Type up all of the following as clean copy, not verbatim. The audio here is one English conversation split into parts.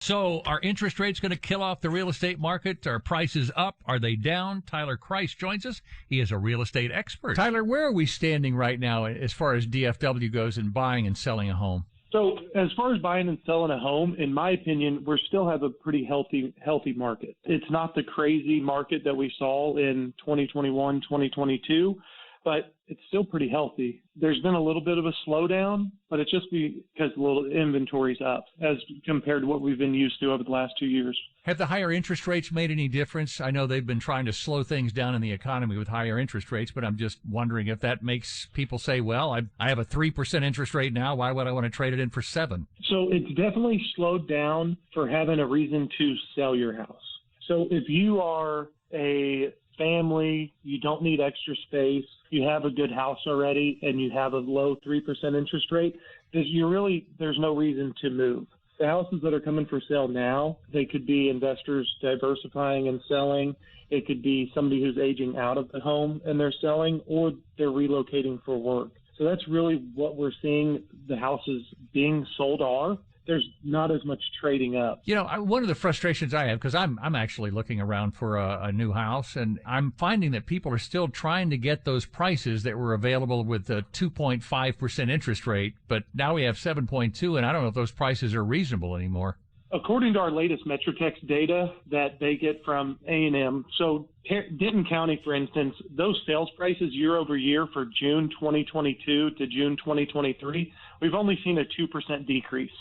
So are interest rates going to kill off the real estate market? Are prices up? Are they down? Tyler Kreis joins us. He is a real estate expert. Tyler, where are we standing right now as far as DFW goes in buying and selling a home? So as far as buying and selling a home, in my opinion, we still have a pretty healthy market. It's not the crazy market that we saw in 2021, 2022, but it's still pretty healthy. There's been a little bit of a slowdown, but it's just because a little inventory's up as compared to what we've been used to over the last 2 years. Have the higher interest rates made any difference? I know they've been trying to slow things down in the economy with higher interest rates, but I'm just wondering if that makes people say, well, I have a 3% interest rate now. Why would I want to trade it in for 7%? So it's definitely slowed down for having a reason to sell your house. So if you are a family, you don't need extra space, you have a good house already, and you have a low 3% interest rate, there's no reason to move. The houses that are coming for sale now, they could be investors diversifying and selling. It could be somebody who's aging out of the home and they're selling, or they're relocating for work. So that's really what we're seeing the houses being sold are. There's not as much trading up. You know, one of the frustrations I have, because I'm actually looking around for a new house, and I'm finding that people are still trying to get those prices that were available with a 2.5% interest rate, but now we have 7.2, and I don't know if those prices are reasonable anymore. According to our latest Metrotex data that they get from A&M, so Denton County, for instance, those sales prices year over year for June 2022 to June 2023, we've only seen a 2% decrease.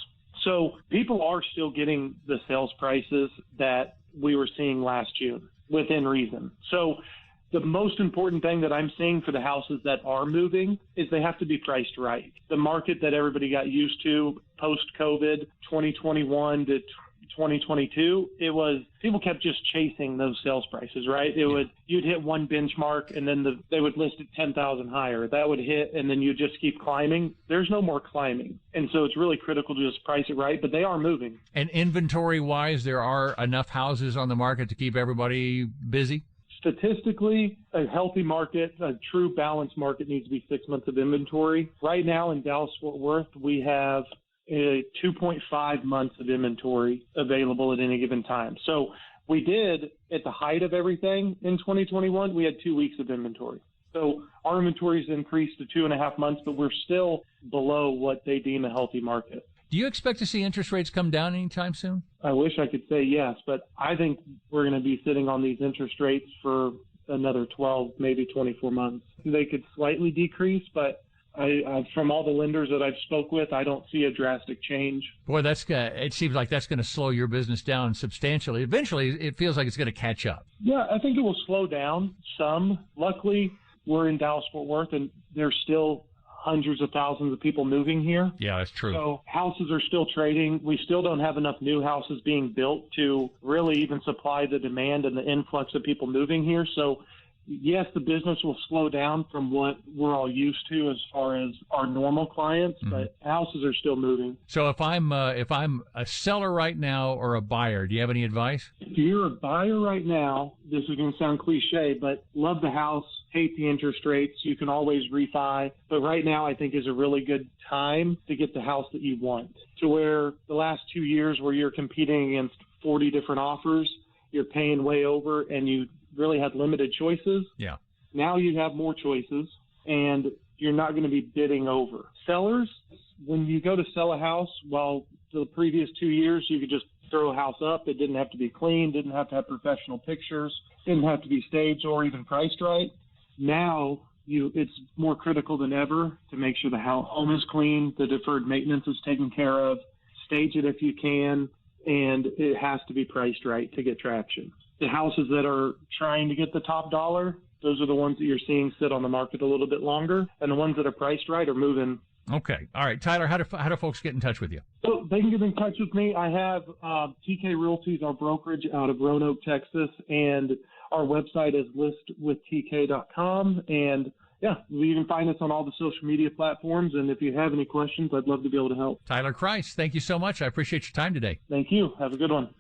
So people are still getting the sales prices that we were seeing last June within reason. So the most important thing that I'm seeing for the houses that are moving is they have to be priced right. The market that everybody got used to post-COVID 2021 to 2022, it was people kept just chasing those sales prices, right? You'd hit one benchmark and then they would list it 10,000 higher. That would hit and then you just keep climbing. There's no more climbing. And so it's really critical to just price it right, but they are moving. And inventory wise, there are enough houses on the market to keep everybody busy? Statistically, a healthy market, a true balanced market needs to be 6 months of inventory. Right now in Dallas-Fort Worth, we have 2.5 months of inventory available at any given time. So we did, at the height of everything in 2021, we had 2 weeks of inventory. So our inventory's increased to 2.5 months, but we're still below what they deem a healthy market. Do you expect to see interest rates come down anytime soon? I wish I could say yes, but I think we're going to be sitting on these interest rates for another 12, maybe 24 months. They could slightly decrease, but from all the lenders that I've spoke with, I don't see a drastic change. Boy, it seems like that's going to slow your business down substantially. Eventually, it feels like it's going to catch up. Yeah, I think it will slow down some. Luckily, we're in Dallas-Fort Worth, and there's still hundreds of thousands of people moving here. Yeah, that's true. So houses are still trading. We still don't have enough new houses being built to really even supply the demand and the influx of people moving here. So yes, the business will slow down from what we're all used to as far as our normal clients, but houses are still moving. So if I'm a seller right now or a buyer, do you have any advice? If you're a buyer right now, this is going to sound cliche, but love the house, hate the interest rates, you can always refi. But right now, I think is a really good time to get the house that you want. To where the last 2 years where you're competing against 40 different offers, you're paying way over and you really had limited choices. Yeah. Now you have more choices and you're not going to be bidding over. Sellers, when you go to sell a house, while the previous 2 years you could just throw a house up, it didn't have to be clean, didn't have to have professional pictures, didn't have to be staged or even priced right. Now it's more critical than ever to make sure the home is clean, the deferred maintenance is taken care of, stage it if you can, and it has to be priced right to get traction. The houses that are trying to get the top dollar, those are the ones that you're seeing sit on the market a little bit longer, and the ones that are priced right are moving. Okay. All right. Tyler, how do folks get in touch with you? So they can get in touch with me. I have TK Realty, our brokerage out of Roanoke, Texas, and our website is listwithtk.com. And yeah, you can find us on all the social media platforms. And if you have any questions, I'd love to be able to help. Tyler Kreis, thank you so much. I appreciate your time today. Thank you. Have a good one.